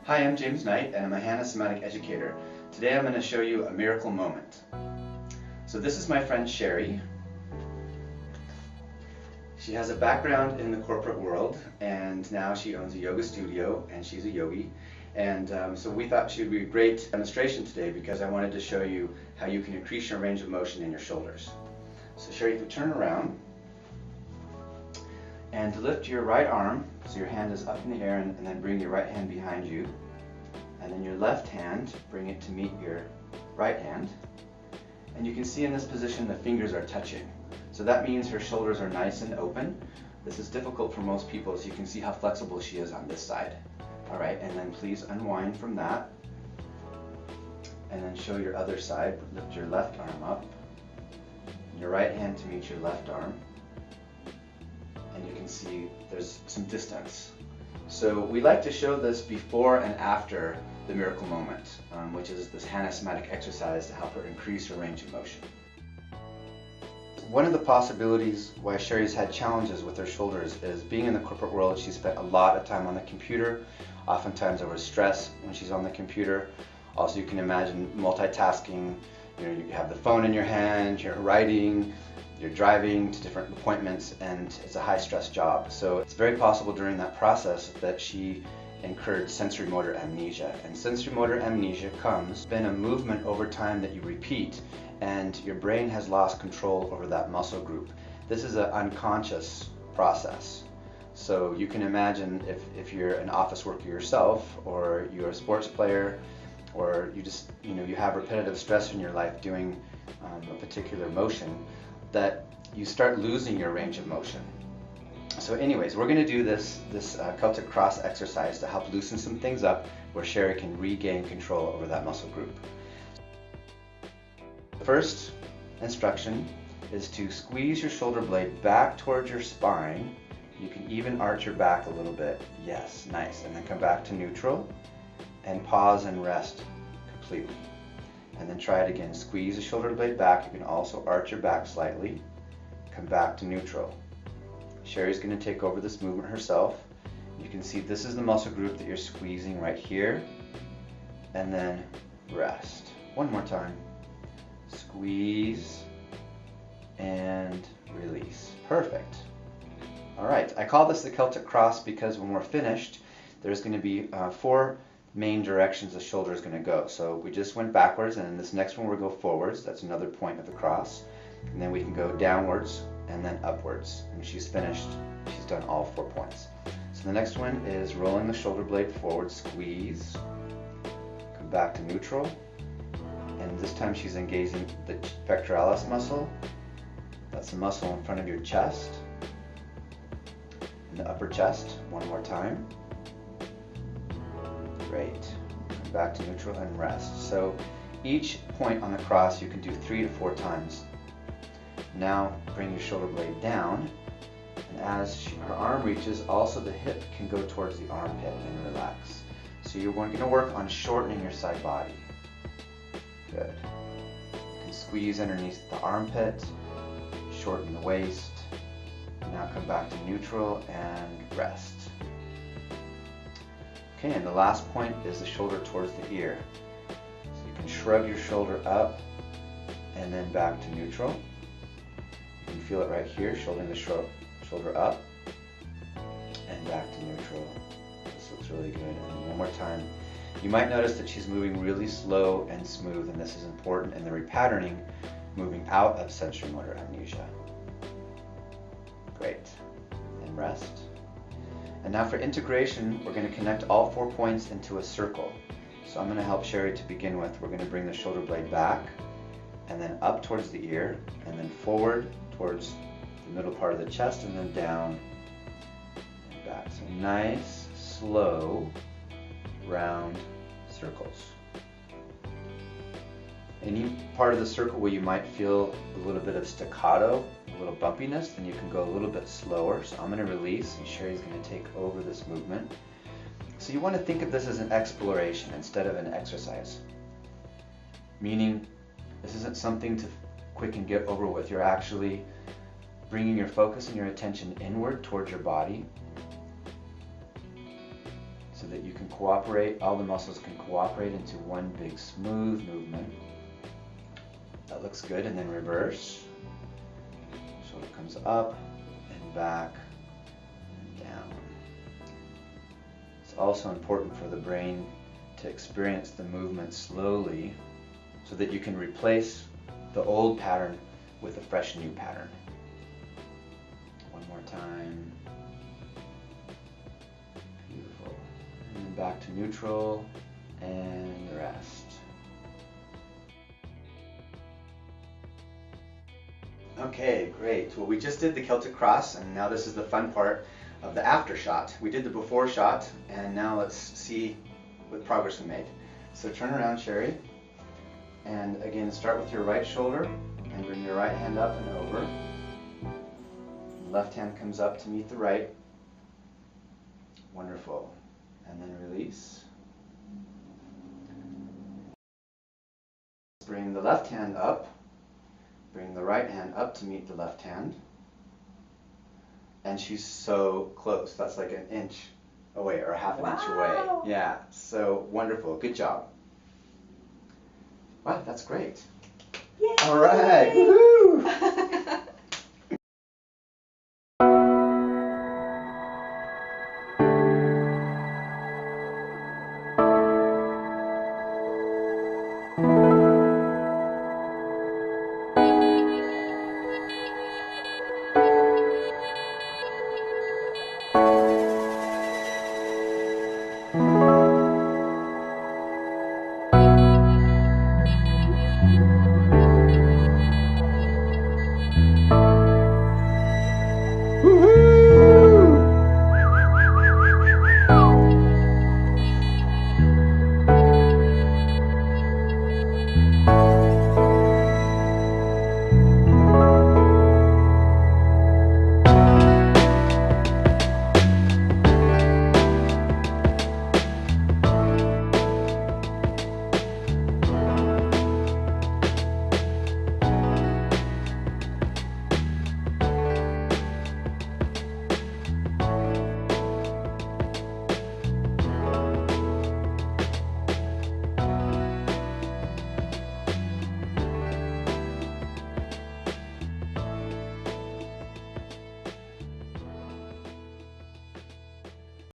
Hi, I'm James Knight and I'm a Hanna Somatics educator. Today I'm going to show you a miracle moment. So this is my friend Sherry. She has a background in the corporate world and now she owns a yoga studio and she's a yogi. And so we thought she would be a great demonstration today because I wanted to show you how you can increase your range of motion in your shoulders. So Sherry, if you turn around and lift your right arm, so your hand is up in the air, and then bring your right hand behind you. And then your left hand, bring it to meet your right hand. And you can see in this position the fingers are touching. So that means her shoulders are nice and open. This is difficult for most people, so you can see how flexible she is on this side. All right, and then please unwind from that. And then show your other side. Lift your left arm up. And your right hand to meet your left arm. And you can see there's some distance. So we like to show this before and after the miracle moment, which is this Hanna Somatics exercise to help her increase her range of motion. One of the possibilities why Sherry's had challenges with her shoulders is being in the corporate world. She spent a lot of time on the computer, oftentimes over stress when she's on the computer. Also, you can imagine multitasking. You have the phone in your hand, you're writing, you're driving to different appointments, and it's a high-stress job. So it's very possible during that process that she incurred sensory motor amnesia. And sensory motor amnesia comes from a movement over time that you repeat, and your brain has lost control over that muscle group. This is an unconscious process. So you can imagine if you're an office worker yourself, or you're a sports player, or you have repetitive stress in your life doing a particular motion, that you start losing your range of motion. So anyways, we're going to do this Celtic cross exercise to help loosen some things up where Sherry can regain control over that muscle group. The first instruction is to squeeze your shoulder blade back towards your spine. You can even arch your back a little bit. Yes, nice. And then come back to neutral and pause and rest completely. And then try it again. Squeeze the shoulder blade back. You can also arch your back slightly. Come back to neutral. Sherry's going to take over this movement herself. You can see this is the muscle group that you're squeezing right here. And then rest. One more time. Squeeze and release. Perfect. All right. I call this the Celtic cross because when we're finished, there's going to be 4 main directions the shoulder is going to go. So we just went backwards, and in this next one we'll go forwards. That's another point of the cross. And then we can go downwards and then upwards. And she's finished. She's done all 4 points. So the next one is rolling the shoulder blade forward, squeeze, come back to neutral, and this time she's engaging the pectoralis muscle. That's the muscle in front of your chest, and the upper chest. One more time. Great. Come back to neutral and rest. So each point on the cross you can do 3 to 4 times. Now bring your shoulder blade down, and as her arm reaches, also the hip can go towards the armpit and relax. So you're going to work on shortening your side body. Good. You can squeeze underneath the armpit, shorten the waist. Now come back to neutral and rest. Okay, and the last point is the shoulder towards the ear. So you can shrug your shoulder up and then back to neutral. You can feel it right here, shouldering the shoulder up and back to neutral. This looks really good. And one more time. You might notice that she's moving really slow and smooth, and this is important in the repatterning, moving out of sensory motor amnesia. Great. And rest. And now for integration, we're going to connect all 4 points into a circle. So I'm going to help Sherry to begin with. We're going to bring the shoulder blade back, and then up towards the ear, and then forward towards the middle part of the chest, and then down and back. So nice, slow, round circles. Any part of the circle where you might feel a little bit of staccato, a little bumpiness, then you can go a little bit slower. So I'm going to release, and Sherry's going to take over this movement. So you want to think of this as an exploration instead of an exercise. Meaning, this isn't something to quick and get over with. You're actually bringing your focus and your attention inward towards your body so that you can can cooperate, all the muscles can cooperate into one big smooth movement. That looks good. And then reverse. Shoulder comes up and back and down. It's also important for the brain to experience the movement slowly so that you can replace the old pattern with a fresh new pattern. One more time. Beautiful. And then back to neutral and rest. Okay, great. Well, we just did the Celtic cross, and now this is the fun part of the after shot. We did the before shot, and now let's see what progress we made. So turn around, Sherry, and again start with your right shoulder and bring your right hand up and over. Left hand comes up to meet the right. Wonderful. And then release. Bring the left hand up. Bring the right hand up to meet the left hand. And she's so close. That's like an inch away or a half an inch away. Yeah, so wonderful. Good job. Wow, that's great. Yay! All right. Woo-hoo!